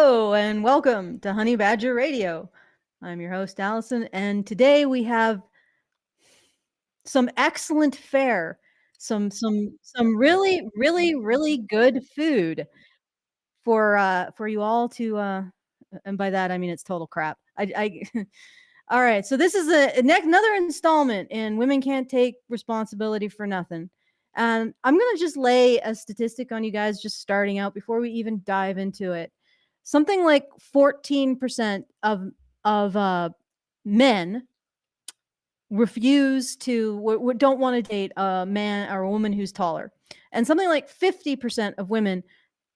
Hello and welcome to Honey Badger Radio. I'm your host, Alison, and today we have some excellent fare, some really good food for you all to and by that I mean it's total crap. I All right, so this is another installment in Women Can't Take Responsibility for Nothing. And I'm going to just lay a statistic on you guys just starting out before we even dive into it. Something like 14% of men refuse to don't want to date a man or a woman who's taller. And something like 50% of women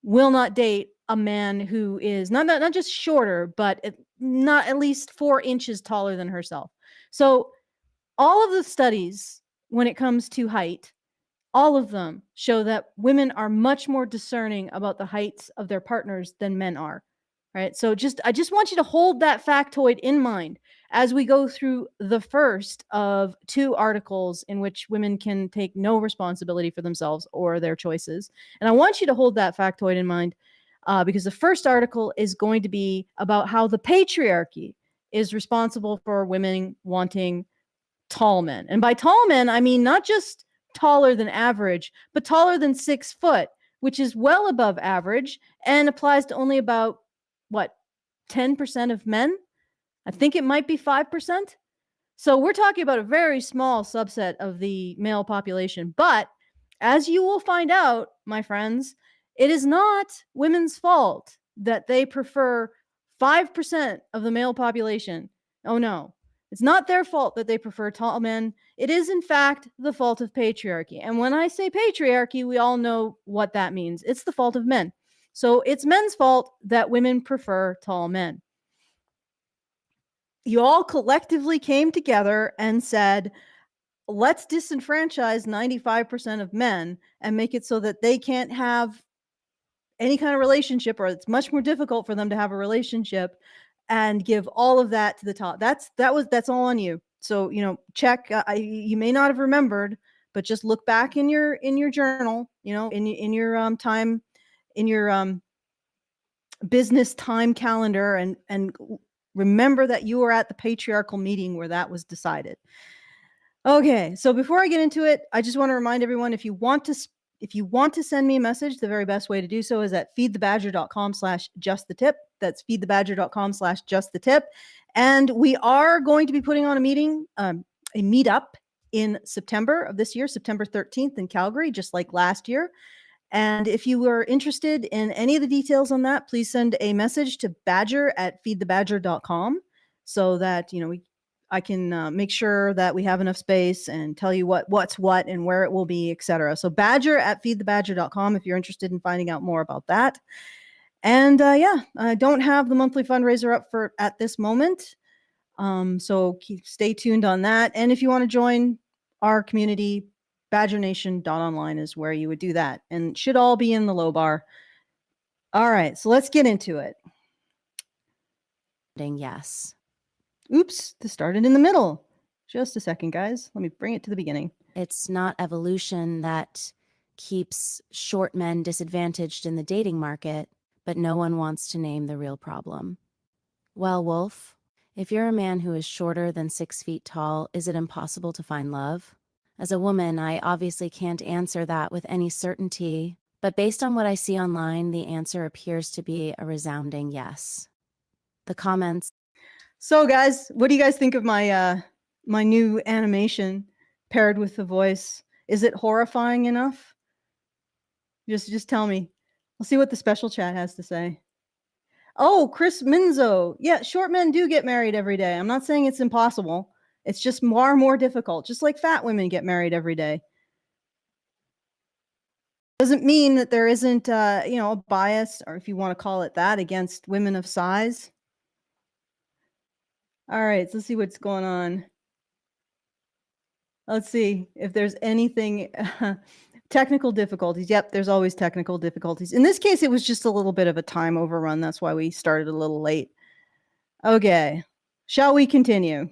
will not date a man who is not just shorter, but not at least 4 inches taller than herself. So all of the studies when it comes to height, all of them show that women are much more discerning about the heights of their partners than men are. Right? So I just want you to hold that factoid in mind as we go through the first of 2 articles in which women can take no responsibility for themselves or their choices. And I want you to hold that factoid in mind because the first article is going to be about how the patriarchy is responsible for women wanting tall men. And by tall men, I mean not just taller than average, but taller than 6 foot, which is well above average and applies to only about, 10% of men? I think it might be 5%. So we're talking about a very small subset of the male population. But as you will find out, my friends, it is not women's fault that they prefer 5% of the male population. Oh no. It's not their fault that they prefer tall men. It is, in fact, the fault of patriarchy. And when I say patriarchy, we all know what that means. It's the fault of men. So it's men's fault that women prefer tall men. You all collectively came together and said, let's disenfranchise 95% of men and make it so that they can't have any kind of relationship, or it's much more difficult for them to have a relationship, and give all of that to the top. That's all on you. So, check. You may not have remembered, but just look back in your journal, in your time, in your business time calendar, and remember that you were at the patriarchal meeting where that was decided. Okay, so before I get into it, I just want to remind everyone, if you want to send me a message, the very best way to do so is at feedthebadger.com/justthetip. That's feedthebadger.com/justthetip. And we are going to be putting on a meetup in September of this year, September 13th in Calgary, just like last year. And if you were interested in any of the details on that, please send a message to badger@feedthebadger.com so that, I can make sure that we have enough space and tell you what's what and where it will be, etc. So badger@feedthebadger.com if you're interested in finding out more about that. And I don't have the monthly fundraiser up at this moment. So stay tuned on that. And if you want to join our community, badgernation.online is where you would do that. And it should all be in the low bar. All right, so let's get into it. Yes. Oops, this started in the middle. Just a second, guys. Let me bring it to the beginning. It's not evolution that keeps short men disadvantaged in the dating market, but no one wants to name the real problem. Well, Wolf, if you're a man who is shorter than 6 feet tall, is it impossible to find love? As a woman, I obviously can't answer that with any certainty, but based on what I see online, the answer appears to be a resounding yes. The comments. So, guys, what do you guys think of my new animation paired with the voice? Is it horrifying enough? Just tell me. We'll see what the special chat has to say. Oh, Chris Minzo. Yeah, short men do get married every day. I'm not saying it's impossible. It's just more difficult, just like fat women get married every day. Doesn't mean that there isn't, a bias, or if you want to call it that, against women of size. All right, so let's see what's going on. Let's see if there's anything. Technical difficulties. Yep, there's always technical difficulties. In this case, it was just a little bit of a time overrun. That's why we started a little late. Okay, shall we continue?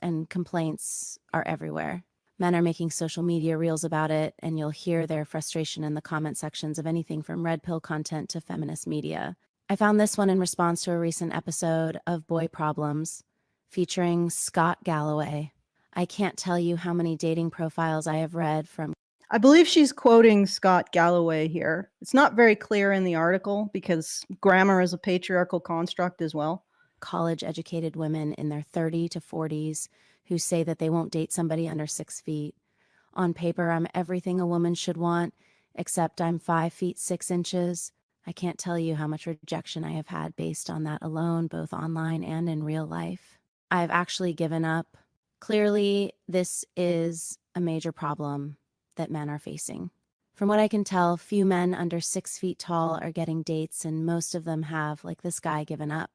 And complaints are everywhere. Men are making social media reels about it, and you'll hear their frustration in the comment sections of anything from red pill content to feminist media. I found this one in response to a recent episode of Boy Problems featuring Scott Galloway. I can't tell you how many dating profiles I have read from I believe she's quoting Scott Galloway here. It's not very clear in the article because grammar is a patriarchal construct as well. college-educated women in their 30 to 40s who say that they won't date somebody under 6 feet. On paper, I'm everything a woman should want, except I'm 5 feet 6 inches. I can't tell you how much rejection I have had based on that alone, both online and in real life. I've actually given up. Clearly, this is a major problem that men are facing. From what I can tell, few men under 6 feet tall are getting dates, and most of them have, like this guy, given up.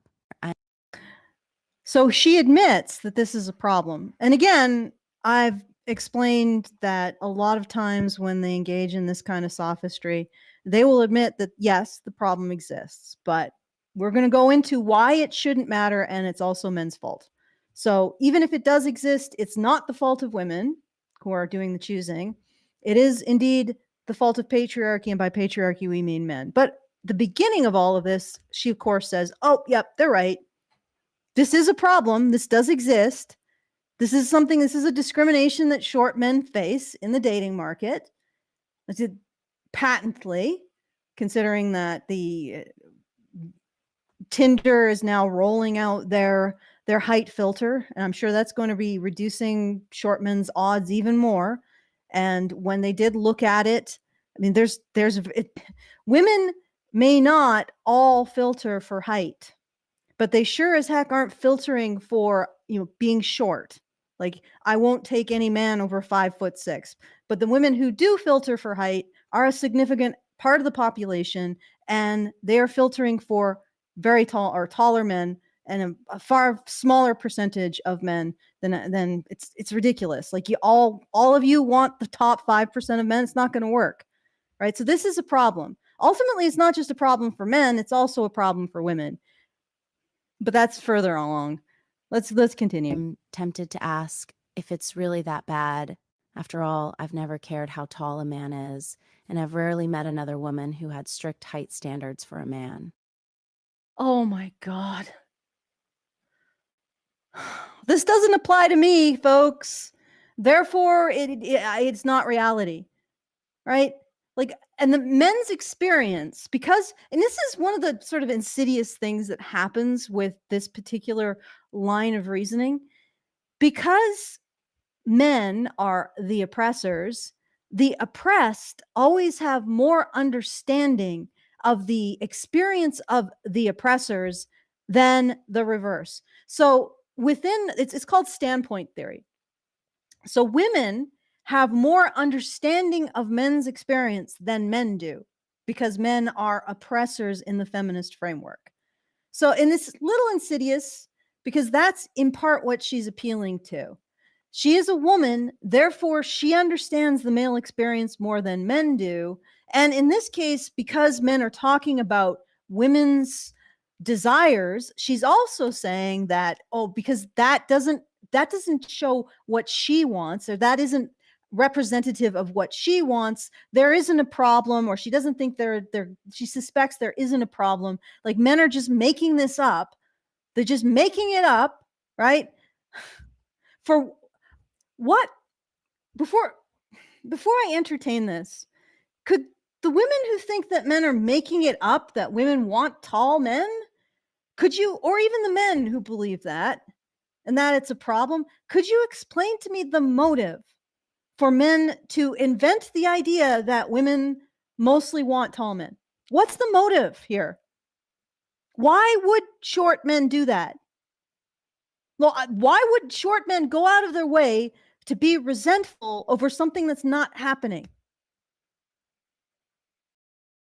So she admits that this is a problem. And again, I've explained that a lot of times when they engage in this kind of sophistry, they will admit that, yes, the problem exists, but we're going to go into why it shouldn't matter. And it's also men's fault. So even if it does exist, it's not the fault of women who are doing the choosing. It is indeed the fault of patriarchy. And by patriarchy, we mean men. But the beginning of all of this, she, of course, says, oh, yep, they're right. This is a problem. This does exist. This is a discrimination that short men face in the dating market. It's patently, considering that the Tinder is now rolling out their height filter, and I'm sure that's going to be reducing short men's odds even more. And when they did look at it, I mean, women may not all filter for height, but they sure as heck aren't filtering for, being short. Like, I won't take any man over 5'6". But the women who do filter for height are a significant part of the population, and they are filtering for very tall or taller men, and a far smaller percentage of men than it's ridiculous. Like, all of you want the top 5% of men. It's not going to work, right? So this is a problem. Ultimately, it's not just a problem for men, it's also a problem for women. But that's further along. Let's continue. I'm tempted to ask if it's really that bad. After all, I've never cared how tall a man is, and I've rarely met another woman who had strict height standards for a man. Oh my God. This doesn't apply to me, folks. Therefore, it's not reality, right? Like, and the men's experience, and this is one of the sort of insidious things that happens with this particular line of reasoning, because men are the oppressors, the oppressed always have more understanding of the experience of the oppressors than the reverse. So it's called standpoint theory. So women have more understanding of men's experience than men do, because men are oppressors in the feminist framework. So, and it's little insidious because that's in part what she's appealing to. She is a woman, therefore she understands the male experience more than men do. And in this case, because men are talking about women's desires, she's also saying that, oh, because that doesn't show what she wants, or that isn't representative of what she wants, there isn't a problem, or she doesn't think she suspects there isn't a problem. Like, men are just making this up. They're just making it up, right? For what? Before I entertain this, could the women who think that men are making it up, that women want tall men, could you, or even the men who believe that and that it's a problem, could you explain to me the motive for men to invent the idea that women mostly want tall men? What's the motive here? Why would short men do that? Well, why would short men go out of their way to be resentful over something that's not happening?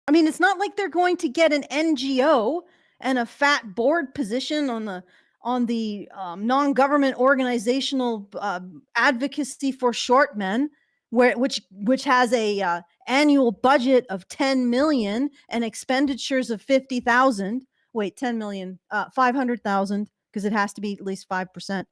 I mean, it's not like they're going to get an NGO and a fat board position on the non-government organizational advocacy for short men, which has a annual budget of 10 million and expenditures of 50,000. Wait, 10 million, 500,000, because it has to be at least 5%,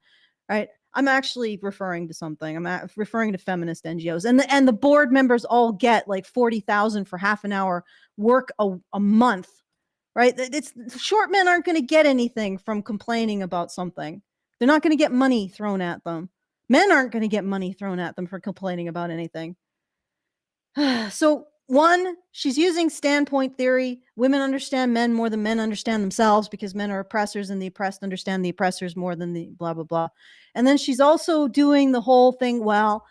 right? I'm actually referring to something. I'm referring to feminist NGOs, and the board members all get like 40,000 for half an hour work a month, right? It's short men aren't going to get anything from complaining about something. They're not going to get money thrown at them. Men aren't going to get money thrown at them for complaining about anything. So one, she's using standpoint theory. Women understand men more than men understand themselves because men are oppressors and the oppressed understand the oppressors more than the blah, blah, blah. And then she's also doing the whole thing, well,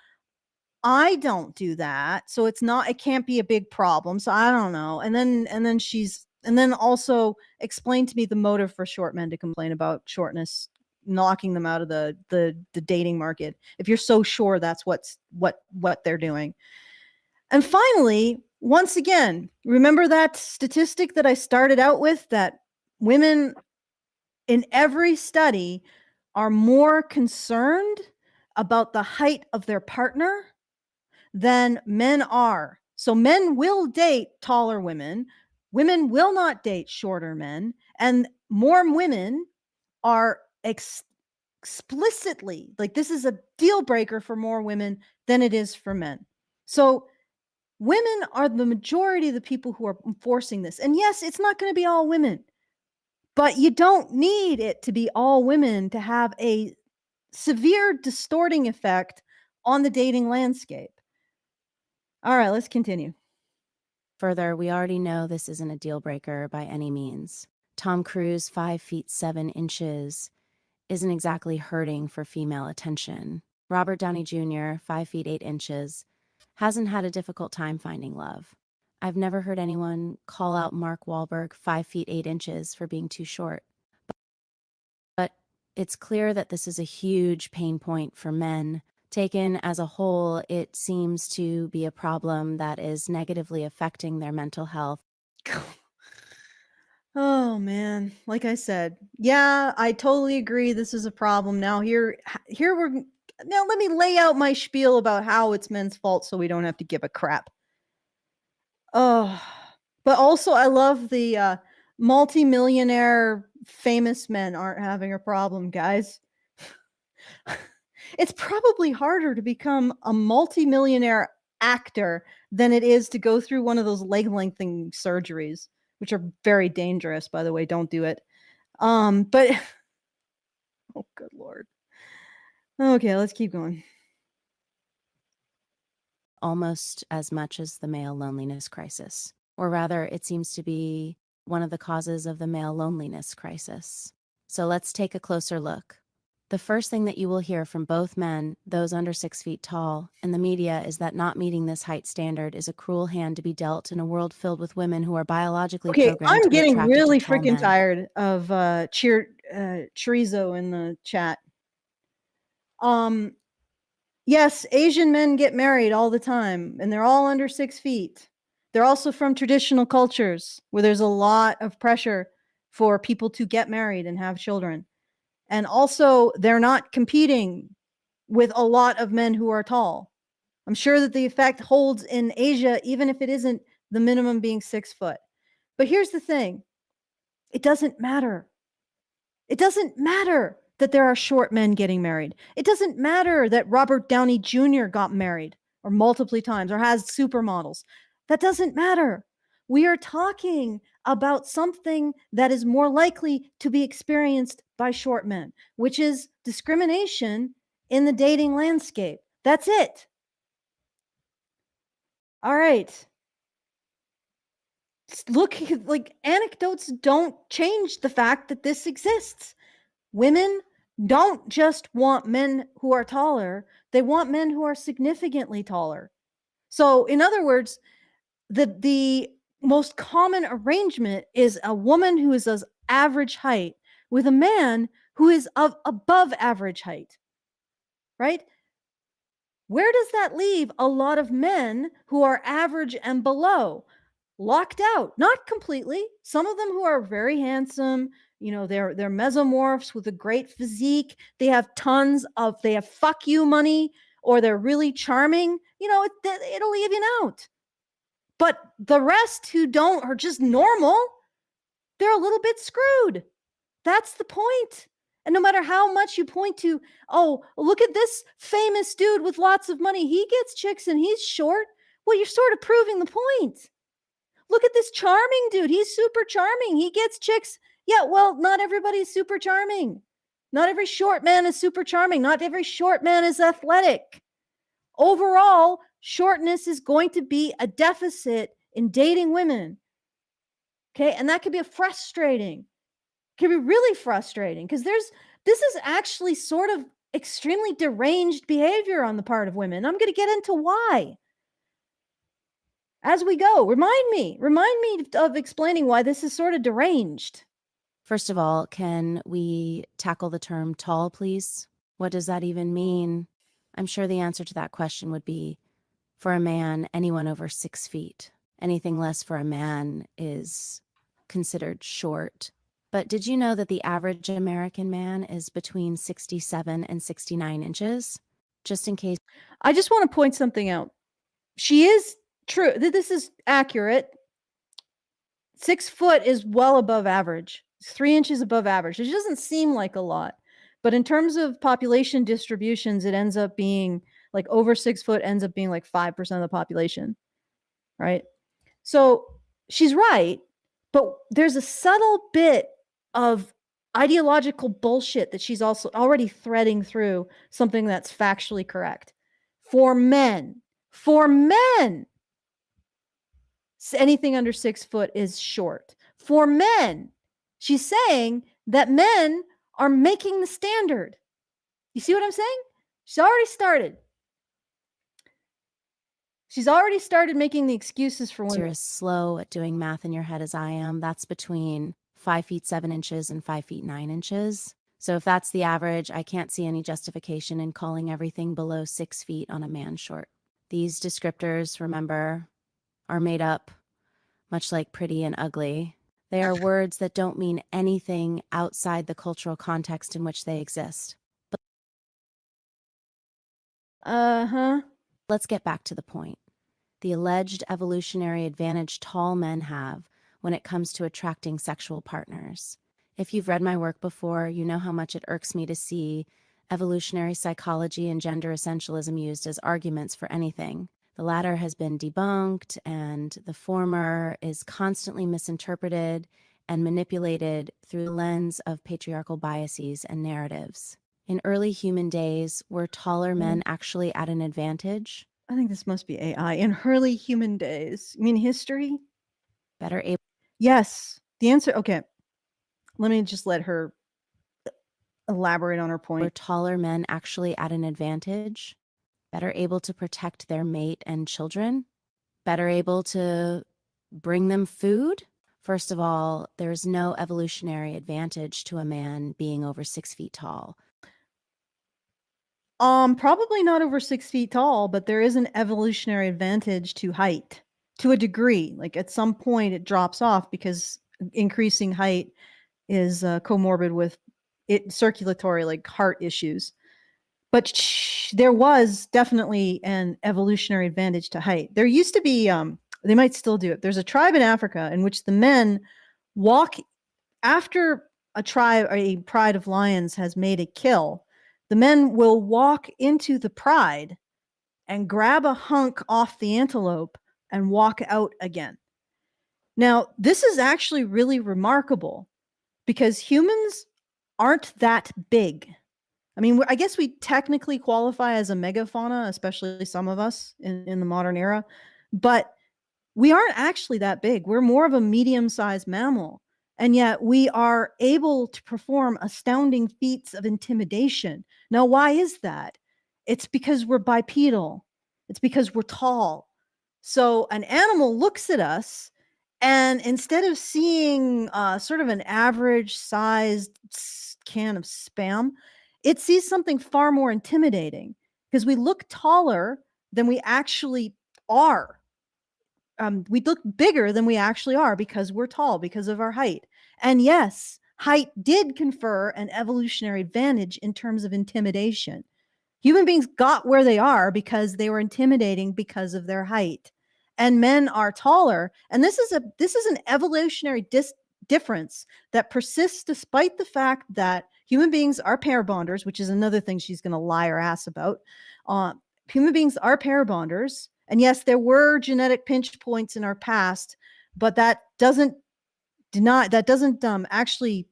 I don't do that. So it can't be a big problem. So I don't know. And then also explain to me the motive for short men to complain about shortness, knocking them out of the dating market. If you're so sure that's what they're doing. And finally, once again, remember that statistic that I started out with, that women in every study are more concerned about the height of their partner than men are. So men will date taller women. Women will not date shorter men. And more women are explicitly, like, this is a deal breaker for more women than it is for men. So women are the majority of the people who are enforcing this. And yes, it's not going to be all women, but you don't need it to be all women to have a severe distorting effect on the dating landscape. All right, let's continue. Further, we already know this isn't a deal breaker by any means. Tom Cruise, 5 feet 7 inches, isn't exactly hurting for female attention. Robert Downey Jr., 5 feet 8 inches, hasn't had a difficult time finding love. I've never heard anyone call out Mark Wahlberg, 5 feet 8 inches, for being too short. But it's clear that this is a huge pain point for men. Taken as a whole, it seems to be a problem that is negatively affecting their mental health. Oh man, like I said, yeah, I totally agree this is a problem. Now let me lay out my spiel about how it's men's fault so we don't have to give a crap. Oh, but also I love the multi-millionaire famous men aren't having a problem, guys. It's probably harder to become a multi-millionaire actor than it is to go through one of those leg lengthening surgeries, which are very dangerous, by the way. Don't do it. But oh, good Lord. Okay, let's keep going. Almost as much as the male loneliness crisis. Or rather, it seems to be one of the causes of the male loneliness crisis. So let's take a closer look. The first thing that you will hear from both men, those under 6 feet tall, and the media is that not meeting this height standard is a cruel hand to be dealt in a world filled with women who are biologically programmed I'm to be getting attracted really to tall freaking men. tired of chorizo in the chat. Yes, Asian men get married all the time, and they're all under 6 feet. They're also from traditional cultures where there's a lot of pressure for people to get married and have children. And also, they're not competing with a lot of men who are tall. I'm sure that the effect holds in Asia, even if it isn't the minimum being 6 foot. But here's the thing. It doesn't matter. It doesn't matter that there are short men getting married. It doesn't matter that Robert Downey Jr. got married or multiple times or has supermodels. That doesn't matter. We are talking about something that is more likely to be experienced by short men, which is discrimination in the dating landscape. That's it. All right. Look, like, anecdotes don't change the fact that this exists. Women don't just want men who are taller, they want men who are significantly taller. So, in other words, the most common arrangement is a woman who is of average height with a man who is of above average height, right? Where does that leave a lot of men who are average and below? Locked out, not completely. Some of them who are very handsome, they're mesomorphs with a great physique. They have they have fuck you money, or they're really charming. It'll even out. But the rest who don't are just normal. They're a little bit screwed. That's the point. And no matter how much you point to, oh, look at this famous dude with lots of money. He gets chicks and he's short. Well, you're sort of proving the point. Look at this charming dude. He's super charming. He gets chicks. Yeah, well, not everybody's super charming. Not every short man is super charming. Not every short man is athletic. Overall, shortness is going to be a deficit in dating women. Okay, and that could be frustrating. Can be really frustrating because this is actually sort of extremely deranged behavior on the part of women. I'm going to get into why as we go. Remind me of explaining why this is sort of deranged. First of all, can we tackle the term tall, please? What does that even mean? I'm sure the answer to that question would be, for a man, anyone over 6 feet. Anything less for a man is considered short. But did you know that the average American man is between 67 and 69 inches? Just in case. I just want to point something out. She is true. This is accurate. 6 foot is well above average. It's 3 inches above average. It doesn't seem like a lot, but in terms of population distributions, it ends up being like over 6 foot ends up being like 5% of the population, right? So she's right, but there's a subtle bit of ideological bullshit that she's also already threading through something that's factually correct. For men, anything under 6 foot is short. For men, she's saying that men are making the standard. You see what I'm saying? She's already started. She's already started making the excuses for women. You're as slow at doing math in your head as I am. That's between 5 feet 7 inches and 5 feet 9 inches. So if that's the average, I can't see any justification in calling everything below 6 feet on a man short. These descriptors, remember, are made up, much like pretty and ugly. They are words that don't mean anything outside the cultural context in which they exist. But let's get back to the point. The alleged evolutionary advantage tall men have when it comes to attracting sexual partners. If you've read my work before, you know how much it irks me to see evolutionary psychology and gender essentialism used as arguments for anything. The latter has been debunked, and the former is constantly misinterpreted and manipulated through the lens of patriarchal biases and narratives. In early human days, were taller men actually at an advantage? I think this must be AI. In early human days. You mean history? Better able. Yes. The answer, okay. Let me just let her elaborate on her point. Were taller men actually at an advantage? Better able to protect their mate and children? Better able to bring them food? First of all, there's no evolutionary advantage to a man being over 6 feet tall. Probably not over 6 feet tall, but there is an evolutionary advantage to height to a degree. Like at some point it drops off because increasing height is comorbid with circulatory, like heart issues. But there was definitely an evolutionary advantage to height. There used to be, they might still do it. There's a tribe in Africa in which the men walk after a pride of lions has made a kill. The men will walk into the pride and grab a hunk off the antelope and walk out again. Now, this is actually really remarkable because humans aren't that big. I mean, I guess we technically qualify as a megafauna, especially some of us in the modern era, but we aren't actually that big. We're more of a medium-sized mammal, and yet we are able to perform astounding feats of intimidation. Now, why is that? It's because we're bipedal. It's because we're tall. So an animal looks at us, and instead of seeing sort of an average-sized can of Spam, it sees something far more intimidating because we look taller than we actually are. We look bigger than we actually are because we're tall, because of our height. And yes, height did confer an evolutionary advantage in terms of intimidation. Human beings got where they are because they were intimidating because of their height. And men are taller. And this is an evolutionary difference that persists despite the fact that human beings are pair bonders, which is another thing she's going to lie her ass about. Human beings are pair bonders. And yes, there were genetic pinch points in our past, but that doesn't actually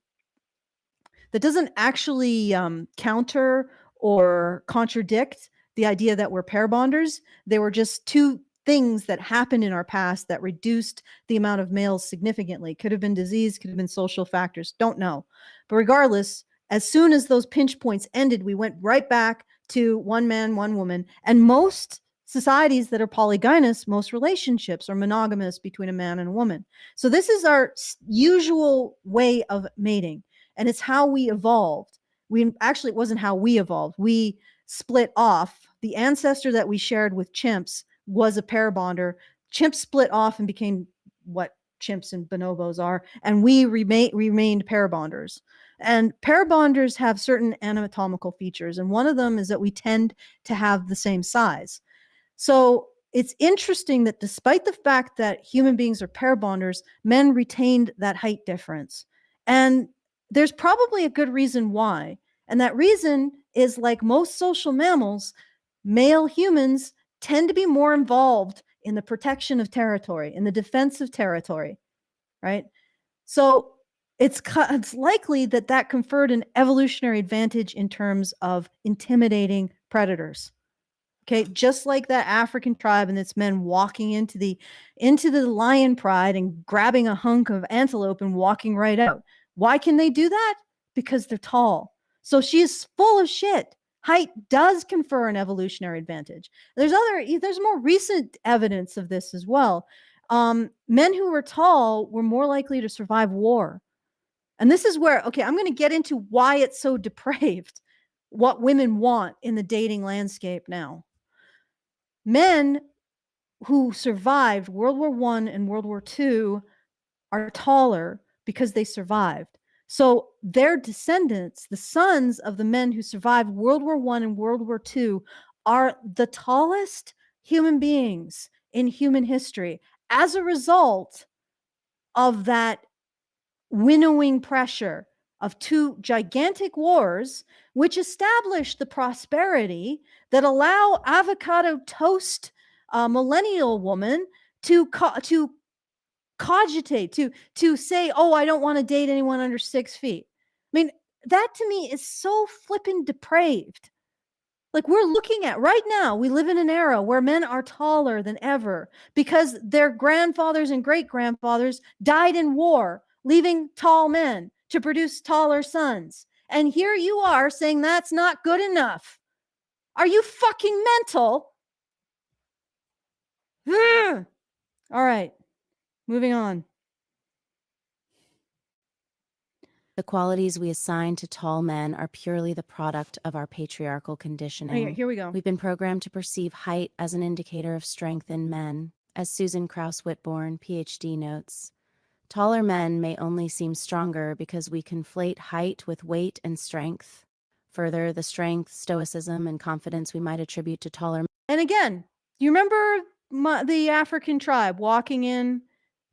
counter or contradict the idea that we're pair bonders. They were just two things that happened in our past that reduced the amount of males significantly. Could have been disease, could have been social factors, don't know. But regardless, as soon as those pinch points ended, we went right back to one man, one woman. And most societies that are polygynous, most relationships are monogamous between a man and a woman. So this is our usual way of mating. And it's how we evolved. It wasn't how we evolved. We split off. The ancestor that we shared with chimps was a pair bonder. Chimps split off and became what chimps and bonobos are, and we remained pair bonders. And pair bonders have certain anatomical features, and one of them is that we tend to have the same size. So it's interesting that despite the fact that human beings are pair bonders, men retained that height difference. And there's probably a good reason why. And that reason is, like most social mammals, male humans tend to be more involved in the protection of territory, in the defense of territory, right? So it's likely that conferred an evolutionary advantage in terms of intimidating predators. Okay, just like that African tribe and its men walking into the lion pride and grabbing a hunk of antelope and walking right out. Why can they do that? Because they're tall. So she is full of shit. Height does confer an evolutionary advantage. There's more recent evidence of this as well. Men who were tall were more likely to survive war. And this is where, okay, I'm going to get into why it's so depraved, what women want in the dating landscape now. Men who survived World War I and World War II are taller because they survived. So their descendants, the sons of the men who survived World War I and World War II, are the tallest human beings in human history as a result of that winnowing pressure of two gigantic wars, which established the prosperity that allow avocado toast millennial woman to cogitate, to say, oh, I don't want to date anyone under 6 feet. I mean, that to me is so flippin' depraved. Like, we're looking at right now, we live in an era where men are taller than ever because their grandfathers and great grandfathers died in war, leaving tall men to produce taller sons. And here you are saying that's not good enough. Are you fucking mental? All right, moving on. The qualities we assign to tall men are purely the product of our patriarchal conditioning. Here we go. We've been programmed to perceive height as an indicator of strength in men. As Susan Krauss-Whitbourne, PhD, notes, taller men may only seem stronger because we conflate height with weight and strength. Further, the strength, stoicism, and confidence we might attribute to taller men. And again, you remember the African tribe walking in,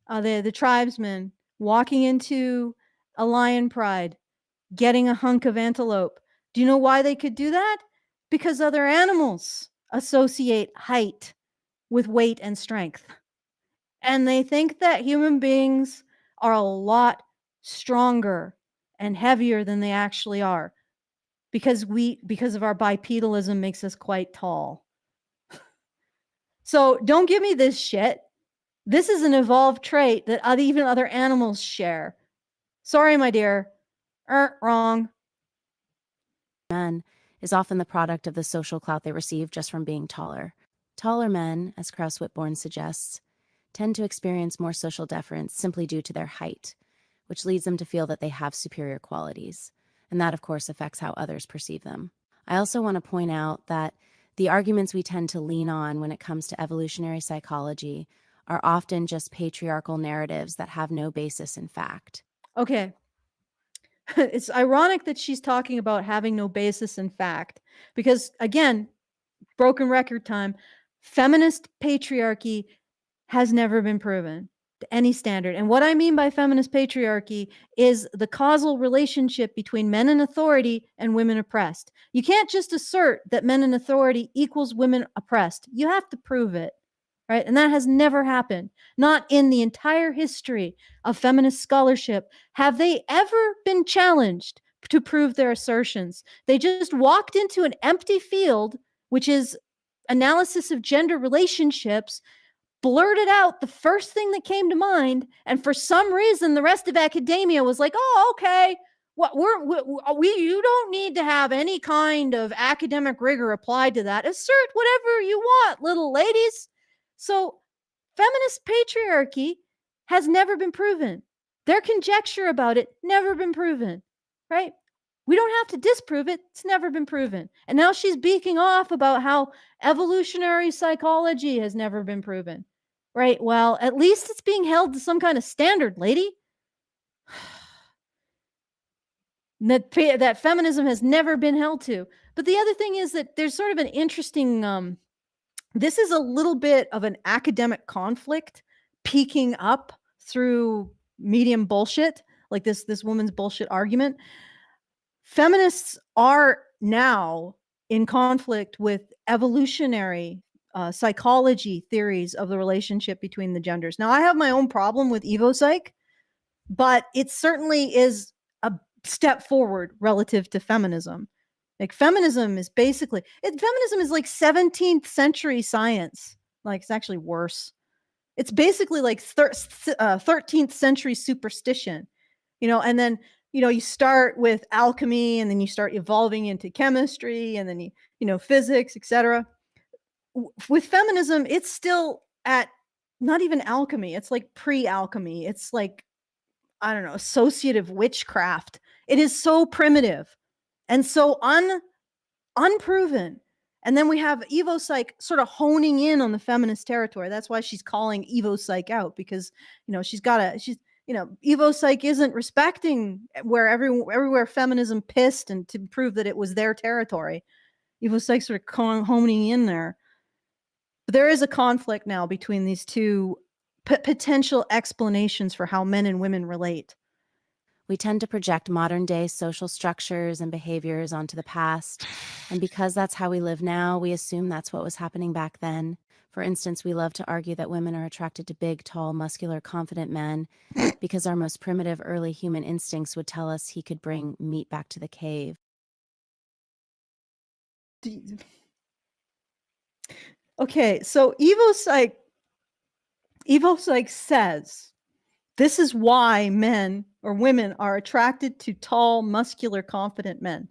the tribesmen walking into a lion pride, getting a hunk of antelope. Do you know why they could do that? Because other animals associate height with weight and strength. And they think that human beings are a lot stronger and heavier than they actually are because of our bipedalism makes us quite tall. So don't give me this shit. This is an evolved trait that even other animals share. Sorry, my dear. Wrong. Men is often the product of the social clout they receive just from being taller. Taller men, as Krauss-Whitbourne suggests, tend to experience more social deference simply due to their height, which leads them to feel that they have superior qualities. And that, of course, affects how others perceive them. I also want to point out that the arguments we tend to lean on when it comes to evolutionary psychology are often just patriarchal narratives that have no basis in fact. Okay. It's ironic that she's talking about having no basis in fact, because again, broken record time, feminist patriarchy has never been proven. to any standard. And what I mean by feminist patriarchy is the causal relationship between men in authority and women oppressed. You can't just assert that men in authority equals women oppressed. You have to prove it, right? And that has never happened. Not in the entire history of feminist scholarship have they ever been challenged to prove their assertions. They just walked into an empty field, which is analysis of gender relationships, blurted out the first thing that came to mind, and for some reason the rest of academia was like, oh, okay, what we you don't need to have any kind of academic rigor applied to that. Assert whatever you want, little ladies. So feminist patriarchy has never been proven. Their conjecture about it never been proven, right? We don't have to disprove it. It's never been proven. And now she's beaking off about how evolutionary psychology has never been proven. Right. Well, at least it's being held to some kind of standard, lady. That feminism has never been held to. But the other thing is that there's sort of an interesting this is a little bit of an academic conflict peeking up through medium bullshit, like this woman's bullshit argument. Feminists are now in conflict with evolutionary psychology theories of the relationship between the genders. Now, I have my own problem with evopsych, but it certainly is a step forward relative to feminism. Like feminism is basically feminism is like 17th century science. Like it's actually worse. It's basically like 13th century superstition, and then you start with alchemy, and then you start evolving into chemistry, and then physics, etc. With feminism, it's still at not even alchemy. It's like pre-alchemy. It's like, I don't know, associative witchcraft. It is so primitive and so unproven. And then we have evopsych sort of honing in on the feminist territory. That's why she's calling evopsych out, because evopsych isn't respecting where everywhere feminism pissed, and to prove that it was their territory. Evopsych sort of honing in there. But there is a conflict now between these two potential explanations for how men and women relate. We tend to project modern day social structures and behaviors onto the past. And because that's how we live now, we assume that's what was happening back then. For instance, we love to argue that women are attracted to big, tall, muscular, confident men because our most primitive early human instincts would tell us he could bring meat back to the cave. Okay, so evopsych says this is why men or women are attracted to tall, muscular, confident men,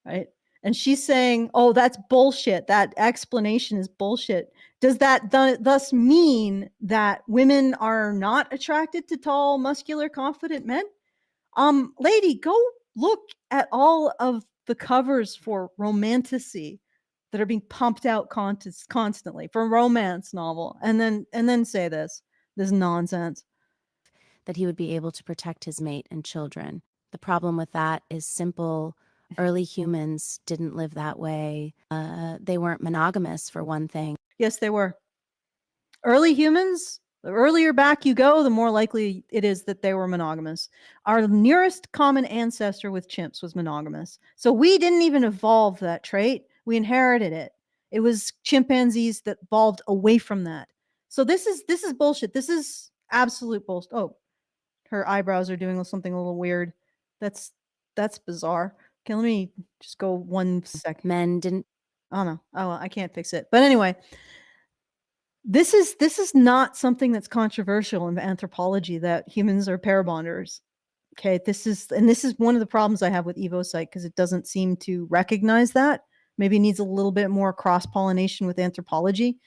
right? And she's saying, oh, that's bullshit. That explanation is bullshit. Does that thus mean that women are not attracted to tall, muscular, confident men? Lady, go look at all of the covers for romantasy that are being pumped out constantly for a romance novel, and then say this nonsense. That he would be able to protect his mate and children. The problem with that is simple. Early humans didn't live that way. They weren't monogamous, for one thing. Yes, they were. Early humans, the earlier back you go, the more likely it is that they were monogamous. Our nearest common ancestor with chimps was monogamous. So we didn't even evolve that trait. We inherited it. It was chimpanzees that evolved away from that. So this is bullshit. This is absolute bullshit. Oh, her eyebrows are doing something a little weird. That's bizarre. Okay, let me just go 1 second. Men didn't. Oh no. Oh, I can't fix it. But anyway, this is not something that's controversial in anthropology, that humans are pair bonders. Okay, this is one of the problems I have with evopsych, because it doesn't seem to recognize that. Maybe it needs a little bit more cross-pollination with anthropology.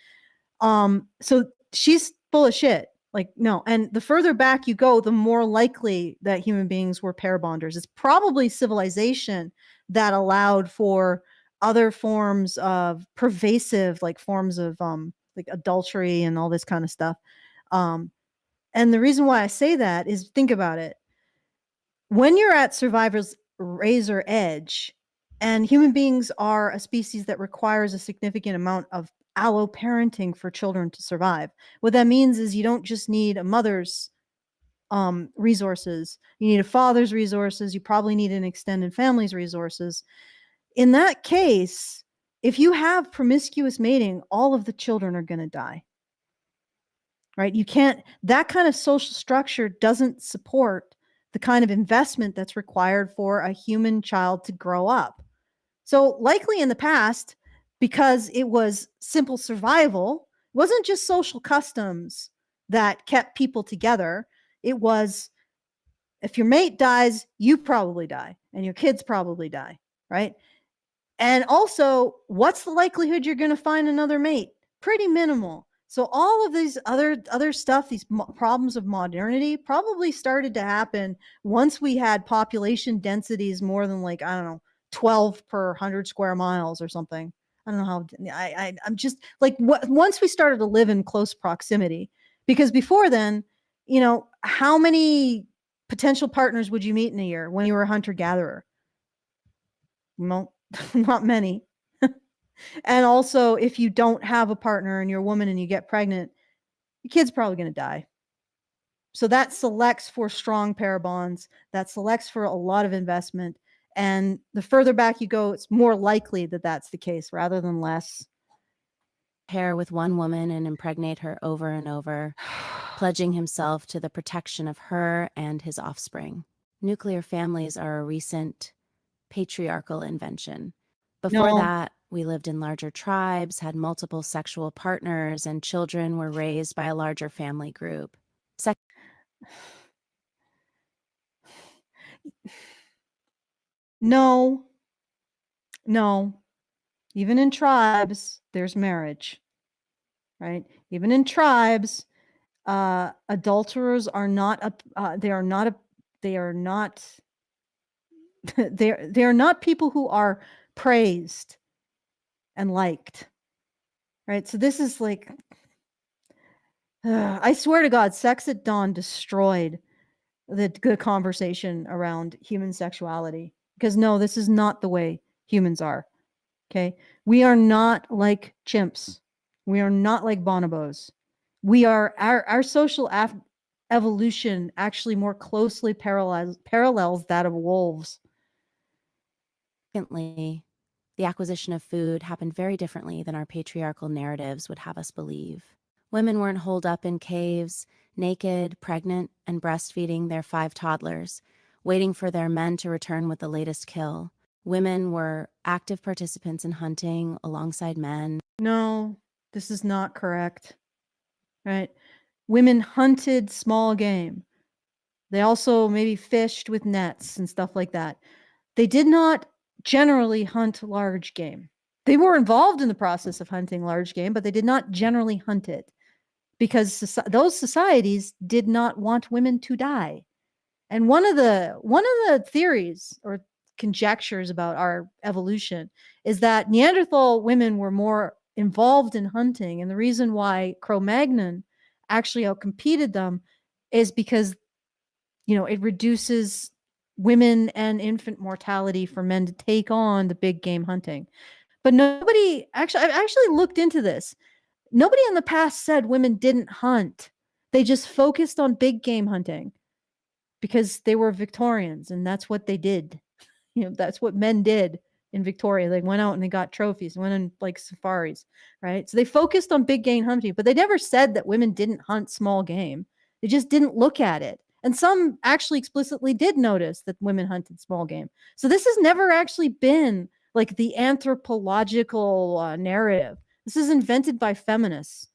So she's full of shit. Like, no. And the further back you go, the more likely that human beings were pair bonders. It's probably civilization that allowed for other forms of pervasive, like forms of like adultery and all this kind of stuff. And the reason why I say that is, think about it. When you're at survivor's razor edge, and human beings are a species that requires a significant amount of alloparenting for children to survive. What that means is you don't just need a mother's resources, you need a father's resources, you probably need an extended family's resources. In that case, if you have promiscuous mating, all of the children are going to die. Right? You can't, that kind of social structure doesn't support the kind of investment that's required for a human child to grow up. So, likely in the past, because it was simple survival, it wasn't just social customs that kept people together. It was, if your mate dies, you probably die, and your kids probably die, right? And also, what's the likelihood you're going to find another mate? Pretty minimal. So all of these other stuff, these problems of modernity, probably started to happen once we had population densities more than, like, I don't know, 12 per 100 square miles or something. I don't know how. I'm just like, once we started to live in close proximity, because before then, how many potential partners would you meet in a year when you were a hunter gatherer? Well, not many. And also, if you don't have a partner and you're a woman and you get pregnant, your kid's probably going to die. So that selects for strong pair bonds, that selects for a lot of investment. And the further back you go, it's more likely that that's the case rather than less. Pair with one woman and impregnate her over and over, pledging himself to the protection of her and his offspring. Nuclear families are a recent patriarchal invention. Before No, that, we lived in larger tribes, had multiple sexual partners, and children were raised by a larger family group. no, no. Even in tribes, there's marriage, right? Even in tribes, adulterers are not they are not they are not people who are praised and liked, right? So this is like, I swear to God, Sex at Dawn destroyed the good conversation around human sexuality, because no, this is not the way humans are. Okay, we are not like chimps. We are not like bonobos. We are, our social evolution actually more closely parallels that of wolves. Secondly, the acquisition of food happened very differently than our patriarchal narratives would have us believe. Women weren't holed up in caves, naked, pregnant, and breastfeeding their 5 toddlers, waiting for their men to return with the latest kill. Women were active participants in hunting alongside men. No, this is not correct, right? Women hunted small game. They also maybe fished with nets and stuff like that. They did not generally hunt large game. They were involved in the process of hunting large game, but they did not generally hunt it, because those societies did not want women to die. And one of the theories or conjectures about our evolution is that Neanderthal women were more involved in hunting, and the reason why Cro-Magnon actually outcompeted them is because it reduces women and infant mortality for men to take on the big game hunting. But nobody actually, I've actually looked into this. Nobody in the past said women didn't hunt. They just focused on big game hunting because they were Victorians and that's what they did. That's what men did in Victoria. They went out and they got trophies, went on like safaris, right? So they focused on big game hunting, but they never said that women didn't hunt small game. They just didn't look at it. And some actually explicitly did notice that women hunted small game. So this has never actually been like the anthropological narrative. This is invented by feminists.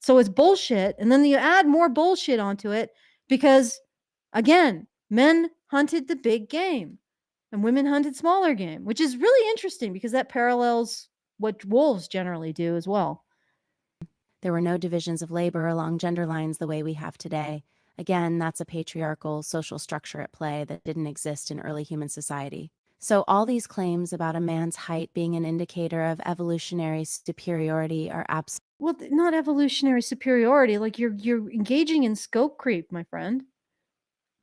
So it's bullshit. And then you add more bullshit onto it because, again, men hunted the big game and women hunted smaller game, which is really interesting because that parallels what wolves generally do as well. There were no divisions of labor along gender lines the way we have today. Again, that's a patriarchal social structure at play that didn't exist in early human society. So all these claims about a man's height being an indicator of evolutionary superiority are absolutely. Well, not evolutionary superiority. Like you're engaging in scope creep, my friend.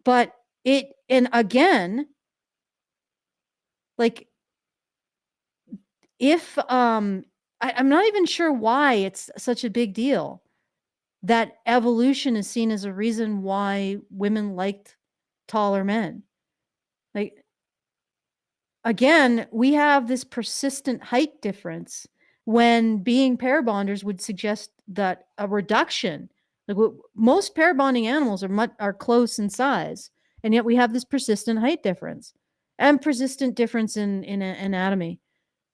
But and again, like if I'm not even sure why it's such a big deal that evolution is seen as a reason why women liked taller men. Like, again, we have this persistent height difference when being pair bonders would suggest that a reduction, like most pair bonding animals are close in size, and yet we have this persistent height difference and persistent difference in anatomy.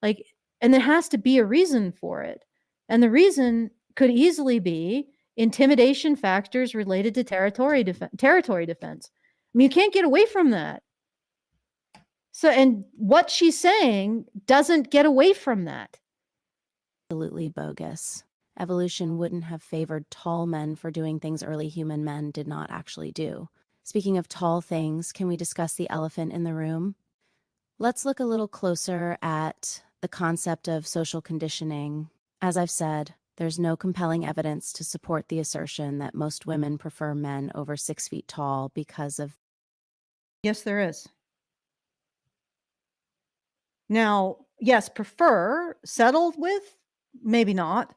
Like, and there has to be a reason for it. And the reason could easily be intimidation factors related to territory defense. I mean, you can't get away from that. So, and what she's saying doesn't get away from that. Absolutely bogus. Evolution wouldn't have favored tall men for doing things early human men did not actually do. Speaking of tall things, can we discuss the elephant in the room? Let's look a little closer at the concept of social conditioning. As I've said, there's no compelling evidence to support the assertion that most women prefer men over 6 feet tall because of. Yes, there is. Now, yes, prefer, settled with, maybe not.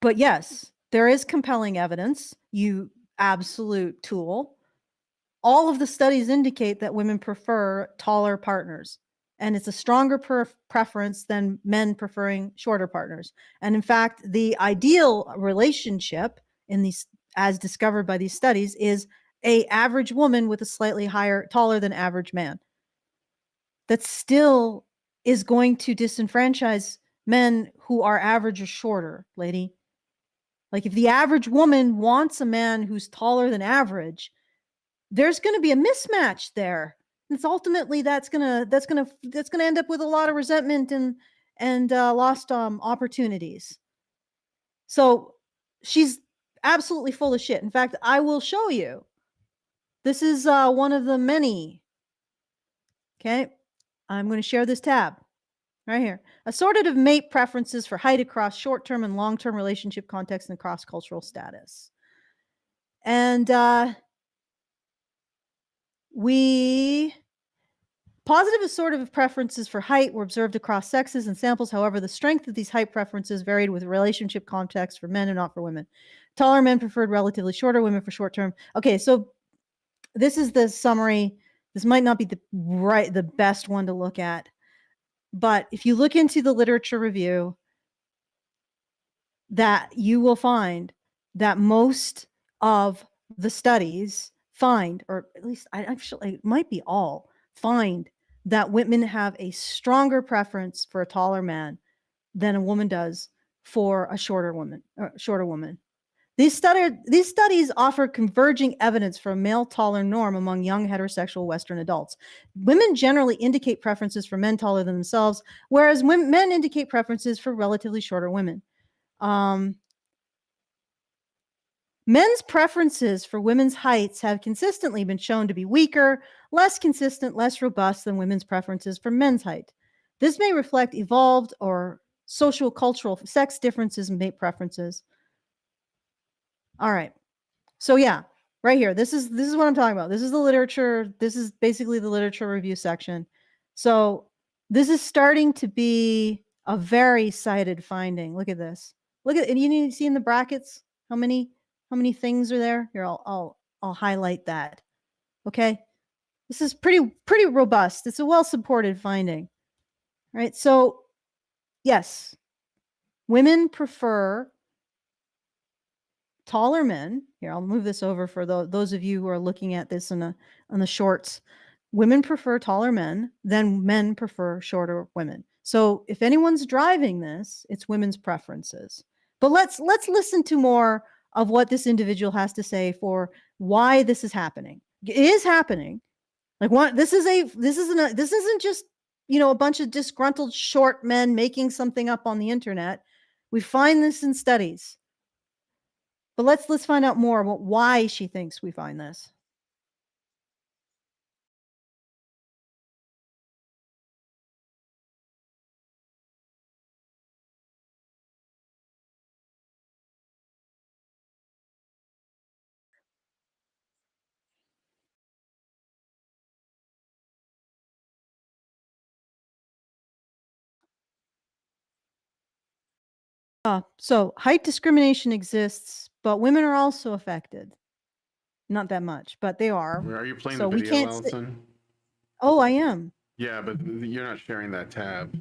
But yes, there is compelling evidence, you absolute tool. All of the studies indicate that women prefer taller partners, and it's a stronger preference than men preferring shorter partners. And in fact, the ideal relationship in these, as discovered by these studies, is a average woman with a slightly higher, taller than average man. That still is going to disenfranchise men who are average or shorter, lady. Like, if the average woman wants a man who's taller than average, there's going to be a mismatch there. It's ultimately that's gonna end up with a lot of resentment and lost opportunities. So she's absolutely full of shit. In fact, I will show you. This is one of the many. Okay, I'm going to share this tab right here. Assortative mate preferences for height across short-term and long-term relationship context and cross-cultural status. And positive assortative preferences for height were observed across sexes and samples. However, the strength of these height preferences varied with relationship context for men and not for women. Taller men preferred relatively shorter women for short term. Okay, so this is the summary. This might not be the best one to look at, but if you look into the literature review, that you will find that most of the studies find, or at least I actually, it might be all, find that women have a stronger preference for a taller man than a woman does for a shorter woman. These studies offer converging evidence for a male taller norm among young heterosexual Western adults. Women generally indicate preferences for men taller than themselves, whereas men indicate preferences for relatively shorter women. Men's preferences for women's heights have consistently been shown to be weaker, less consistent, less robust than women's preferences for men's height. This may reflect evolved or social, cultural, sex differences in mate preferences. All right. So yeah, right here. This is what I'm talking about. This is the literature. This is basically the literature review section. So this is starting to be a very cited finding. Look at this. Look at, and you need to see in the brackets how many things are there. Here, I'll highlight that. Okay. This is pretty robust. It's a well-supported finding. Right? So yes, women prefer taller men. Here, I'll move this over for those of you who are looking at this on the shorts. Women prefer taller men than men prefer shorter women. So if anyone's driving this, it's women's preferences. But let's listen to more of what this individual has to say for why this is happening. It is happening. Like, this isn't just, a bunch of disgruntled short men making something up on the internet. We find this in studies. But let's find out more about why she thinks we find this. So height discrimination exists, but women are also affected. Not that much, but they are. Are you playing So the we video, can't Alison? Oh, I am. Yeah, but you're not sharing that tab.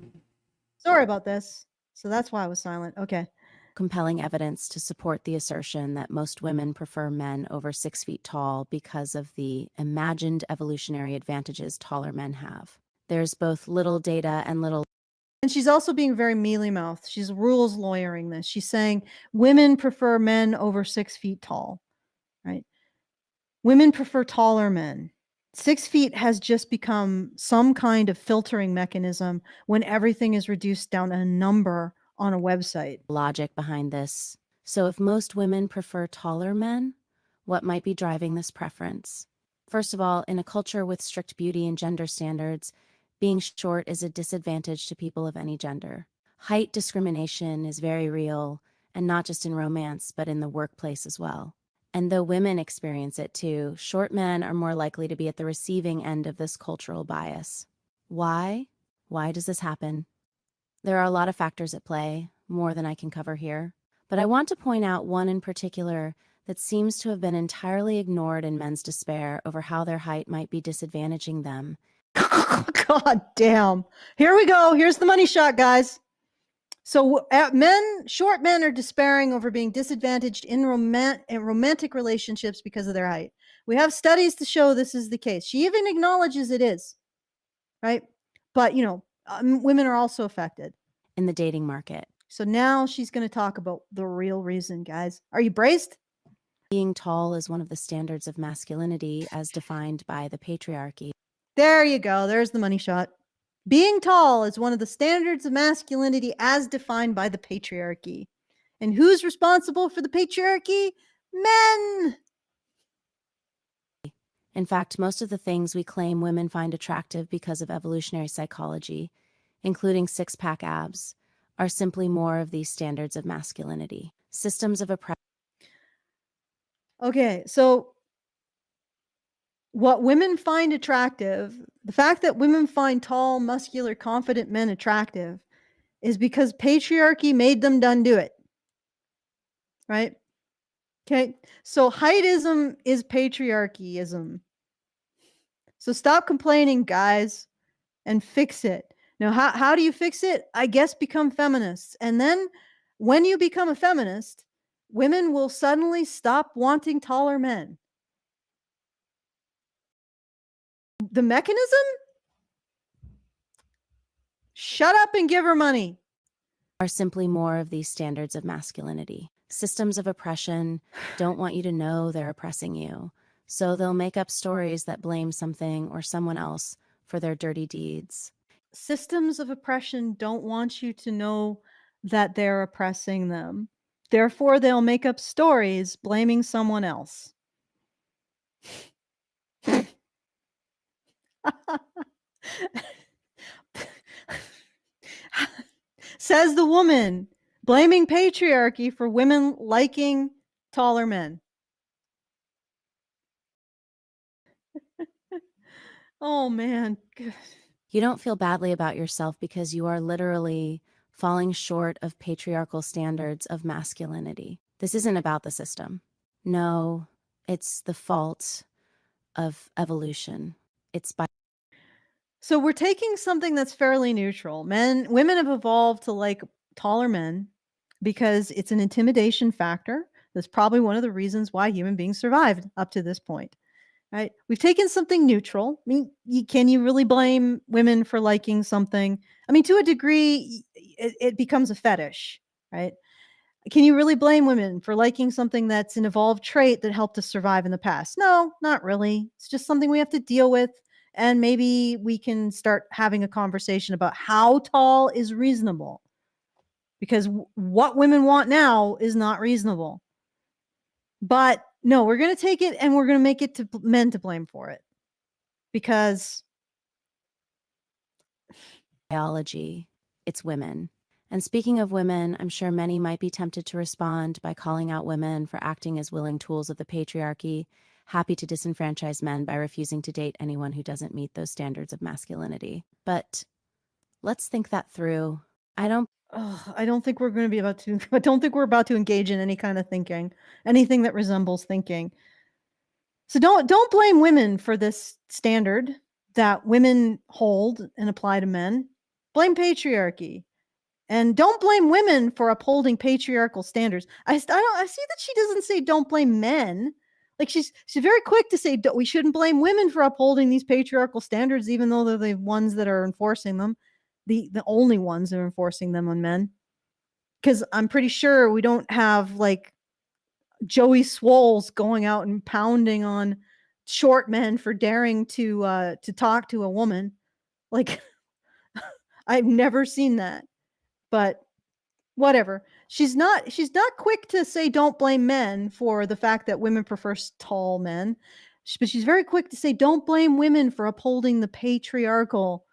Sorry about this. So that's why I was silent. Okay. Compelling evidence to support the assertion that most women prefer men over 6 feet tall because of the imagined evolutionary advantages taller men have. There's both little data and little. And she's also being very mealy-mouthed. She's rules lawyering this. She's saying women prefer men over 6 feet tall, right? Women prefer taller men. 6 feet has just become some kind of filtering mechanism when everything is reduced down to a number on a website. Logic behind this. So, if most women prefer taller men, what might be driving this preference? First of all, in a culture with strict beauty and gender standards, being short is a disadvantage to people of any gender. Height discrimination is very real, and not just in romance, but in the workplace as well. And though women experience it too, short men are more likely to be at the receiving end of this cultural bias. Why? Why does this happen? There are a lot of factors at play, more than I can cover here. But I want to point out one in particular that seems to have been entirely ignored in men's despair over how their height might be disadvantaging them. God damn. Here we go. Here's the money shot, guys. So short men are despairing over being disadvantaged in romantic relationships because of their height. We have studies to show this is the case. She even acknowledges it is, right? But, women are also affected. In the dating market, So now she's going to talk about the real reason, guys. Are you braced? being tall is one of the standards of masculinity as defined by the patriarchy. There you go. There's the money shot. Being tall is one of the standards of masculinity as defined by the patriarchy. And who's responsible for the patriarchy? Men. In fact, most of the things we claim women find attractive because of evolutionary psychology, including six-pack abs, are simply more of these standards of masculinity. Systems of oppression. Okay, so what women find attractive, the fact that women find tall, muscular, confident men attractive is because patriarchy made them done do it. Right? Okay. So heightism is patriarchyism. So stop complaining, guys, and fix it. Now, how do you fix it? I guess become feminists. And then when you become a feminist, women will suddenly stop wanting taller men. The mechanism? Shut up and give her money. Are simply more of these standards of masculinity. Systems of oppression don't want you to know they're oppressing you, so they'll make up stories that blame something or someone else for their dirty deeds. Systems of oppression don't want you to know that they're oppressing them. Therefore, they'll make up stories blaming someone else. Says the woman, blaming patriarchy for women liking taller men. Oh, man. You don't feel badly about yourself because you are literally falling short of patriarchal standards of masculinity. This isn't about the system. No, it's the fault of evolution. It's by So we're taking something that's fairly neutral. Women have evolved to like taller men because it's an intimidation factor. That's probably one of the reasons why human beings survived up to this point. Right? We've taken something neutral. I mean, can you really blame women for liking something? I mean, to a degree, it becomes a fetish, right? Can you really blame women for liking something that's an evolved trait that helped us survive in the past? No, not really. It's just something we have to deal with. And maybe we can start having a conversation about how tall is reasonable. Because what women want now is not reasonable. But no, we're going to take it and we're going to make it to men to blame for it. Because biology. It's women. And speaking of women, I'm sure many might be tempted to respond by calling out women for acting as willing tools of the patriarchy, happy to disenfranchise men by refusing to date anyone who doesn't meet those standards of masculinity. But let's think that through. I don't I don't think we're going to be about to. I don't think we're about to engage in any kind of thinking, anything that resembles thinking. So don't blame women for this standard that women hold and apply to men. Blame patriarchy. And don't blame women for upholding patriarchal standards. I see that she doesn't say don't blame men. Like she's very quick to say we shouldn't blame women for upholding these patriarchal standards, even though they're the ones that are enforcing them, the only ones that are enforcing them on men. Because I'm pretty sure we don't have like Joey Swoles going out and pounding on short men for daring to talk to a woman. Like I've never seen that. But whatever. She's not quick to say don't blame men for the fact that women prefer tall men. But she's very quick to say don't blame women for upholding the patriarchal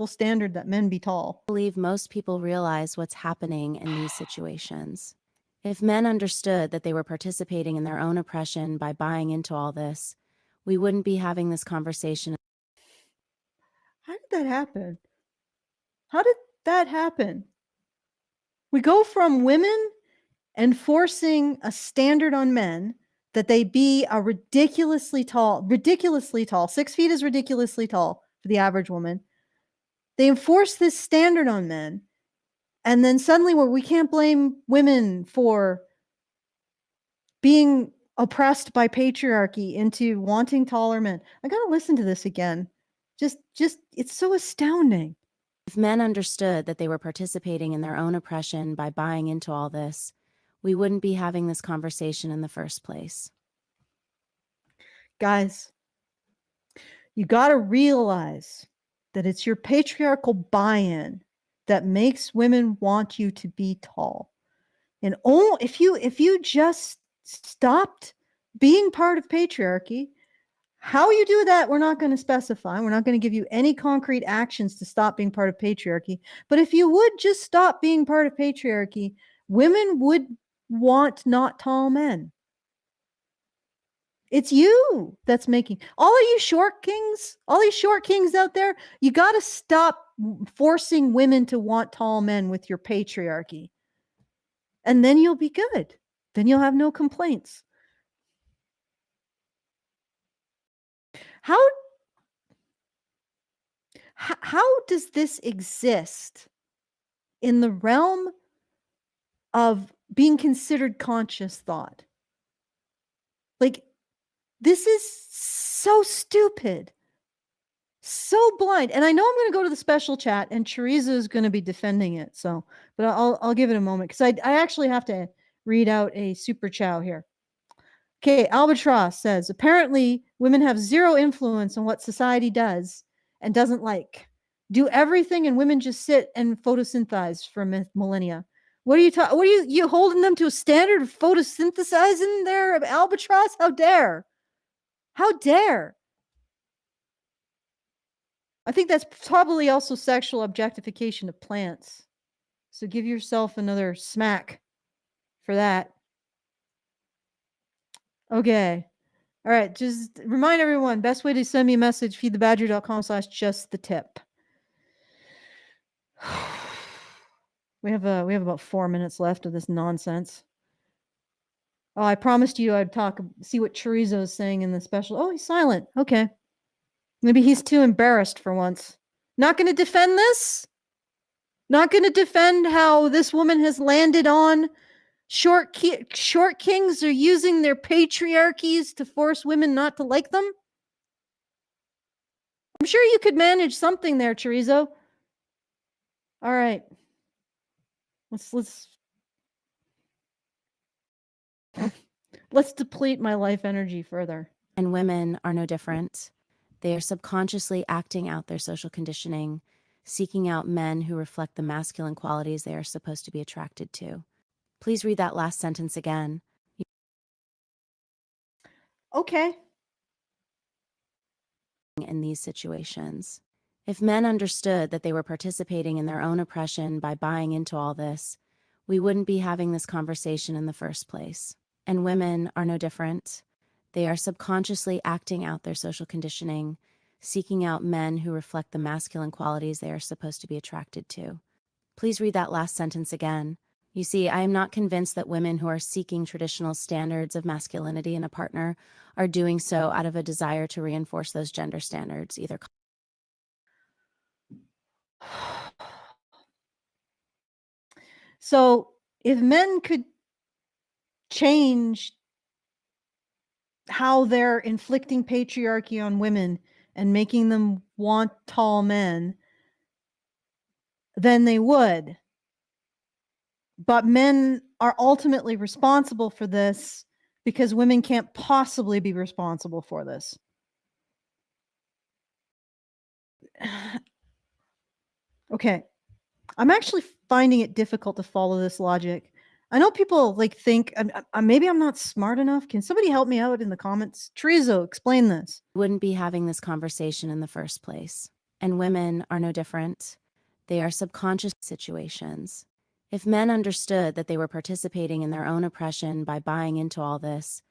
standard that men be tall. I believe most people realize what's happening in these situations. If men understood that they were participating in their own oppression by buying into all this, we wouldn't be having this conversation. How did that happen? How did that happen? We go from women enforcing a standard on men that they be a ridiculously tall, 6 feet is ridiculously tall for the average woman. They enforce this standard on men. And then suddenly we can't blame women for being oppressed by patriarchy into wanting taller men. I got to listen to this again. Just it's so astounding. If men understood that they were participating in their own oppression by buying into all this, we wouldn't be having this conversation in the first place. Guys, you got to realize that it's your patriarchal buy-in that makes women want you to be tall. And if you just stopped being part of patriarchy, how you do that, we're not going to specify. We're not going to give you any concrete actions to stop being part of patriarchy. But if you would just stop being part of patriarchy, women would want not tall men. It's you that's making all of you short kings, all these short kings out there. You got to stop forcing women to want tall men with your patriarchy. And then you'll be good. Then you'll have no complaints. How does this exist in the realm of being considered conscious thought? Like, this is so stupid, so blind. And I know I'm going to go to the special chat, and Teresa is going to be defending it. So, but I'll give it a moment because I actually have to read out a super chow here. Okay, Albatross says, apparently women have zero influence on what society does and doesn't like. Do everything and women just sit and photosynthesize for millennia. What are you holding them to a standard of photosynthesizing there, Albatross? How dare? How dare? I think that's probably also sexual objectification of plants. So give yourself another smack for that. Okay. All right. Just remind everyone, best way to send me a message, feedthebadger.com/justthetip. We have about 4 minutes left of this nonsense. Oh, I promised you I'd see what Chorizo is saying in the special. Oh, he's silent. Okay. Maybe he's too embarrassed for once. Not going to defend this? Not going to defend how this woman has landed on short kings are using their patriarchies to force women not to like them? I'm sure you could manage something there, Chorizo. All right. Let's deplete my life energy further. And women are no different. They are subconsciously acting out their social conditioning, seeking out men who reflect the masculine qualities they are supposed to be attracted to. Please read that last sentence again. Okay. In these situations, if men understood that they were participating in their own oppression by buying into all this, we wouldn't be having this conversation in the first place. And women are no different. They are subconsciously acting out their social conditioning, seeking out men who reflect the masculine qualities they are supposed to be attracted to. Please read that last sentence again. You see, I am not convinced that women who are seeking traditional standards of masculinity in a partner are doing so out of a desire to reinforce those gender standards, either. So if men could change how they're inflicting patriarchy on women and making them want tall men, then they would. But men are ultimately responsible for this because women can't possibly be responsible for this. Okay. I'm actually finding it difficult to follow this logic. I know people think maybe I'm not smart enough. Can somebody help me out in the comments? Chorizo, explain this. Wouldn't be having this conversation in the first place. And women are no different. They are subconscious situations. If men understood that they were participating in their own oppression by buying into all this,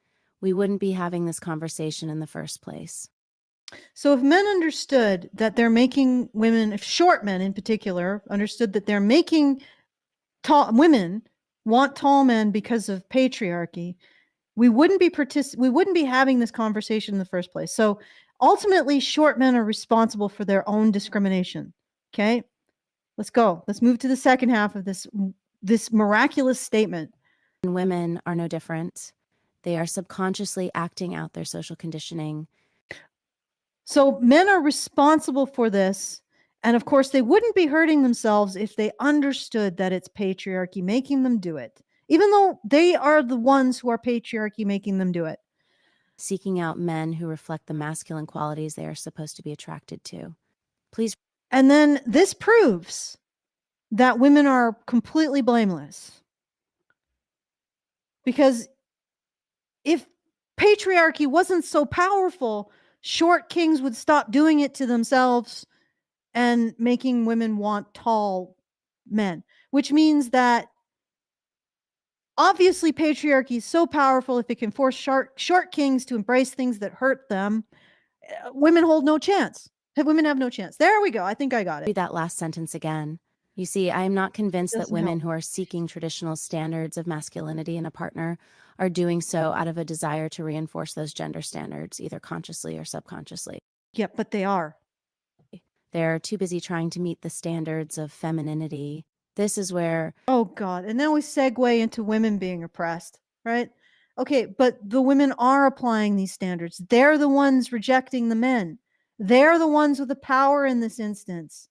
we wouldn't be having this conversation in the first place. So if men understood that they're making women, if short men in particular, understood that they're making tall women want tall men because of patriarchy, we wouldn't be having this conversation in the first place. So ultimately, short men are responsible for their own discrimination. Okay, let's go. Let's move to the second half of this miraculous statement. And women are no different. They are subconsciously acting out their social conditioning. So men are responsible for this. And of course, they wouldn't be hurting themselves if they understood that it's patriarchy making them do it, even though they are the ones who are patriarchy making them do it. Seeking out men who reflect the masculine qualities they are supposed to be attracted to. Please. And then this proves that women are completely blameless. Because if patriarchy wasn't so powerful, short kings would stop doing it to themselves and making women want tall men, which means that obviously patriarchy is so powerful. If it can force short kings to embrace things that hurt them, women hold no chance. Women have no chance. There we go. I think I got it. Read that last sentence again. You see, I am not convinced that Doesn't women help. who are seeking traditional standards of masculinity in a partner are doing so out of a desire to reinforce those gender standards, either consciously or subconsciously. Yeah, but they are. They're too busy trying to meet the standards of femininity. This is where, Oh God. And then we segue into women being oppressed, right? Okay, but the women are applying these standards. They're the ones rejecting the men. They're the ones with the power in this instance.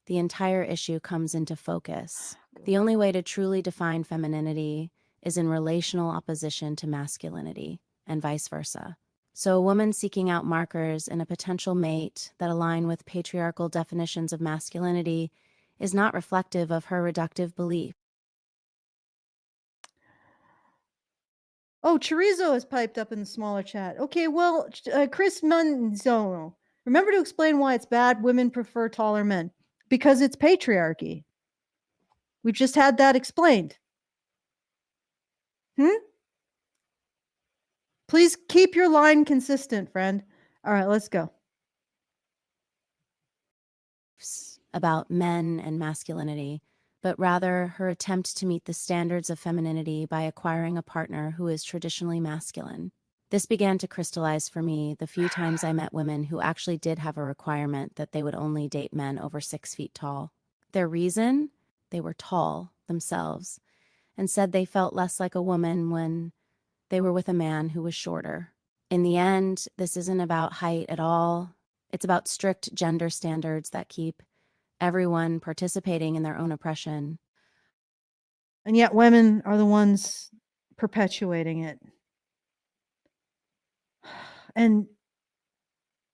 the entire issue comes into focus. The only way to truly define femininity is in relational opposition to masculinity, and vice versa. So a woman seeking out markers in a potential mate that align with patriarchal definitions of masculinity is not reflective of her reductive belief. Oh, chorizo is piped up in the smaller chat. Okay, well, Chris Manzono, remember to explain why it's bad women prefer taller men. Because it's patriarchy. We've just had that explained. Please keep your line consistent, friend. All right, let's go. About men and masculinity, but rather her attempt to meet the standards of femininity by acquiring a partner who is traditionally masculine. This began to crystallize for me the few times I met women who actually did have a requirement that they would only date men over 6 feet tall. Their reason? They were tall themselves, and said they felt less like a woman when they were with a man who was shorter. In the end, this isn't about height at all. It's about strict gender standards that keep everyone participating in their own oppression. And yet women are the ones perpetuating it. And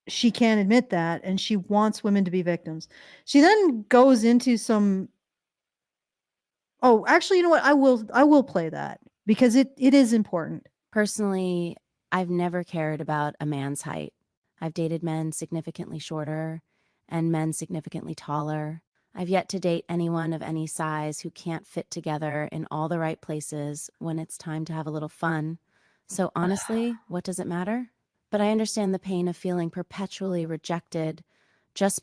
she can't admit that, and she wants women to be victims. She then goes into some. Oh, actually, you know what? I will play that because it is important. Personally, I've never cared about a man's height. I've dated men significantly shorter and men significantly taller. I've yet to date anyone of any size who can't fit together in all the right places when it's time to have a little fun. So honestly, what does it matter? But I understand the pain of feeling perpetually rejected just because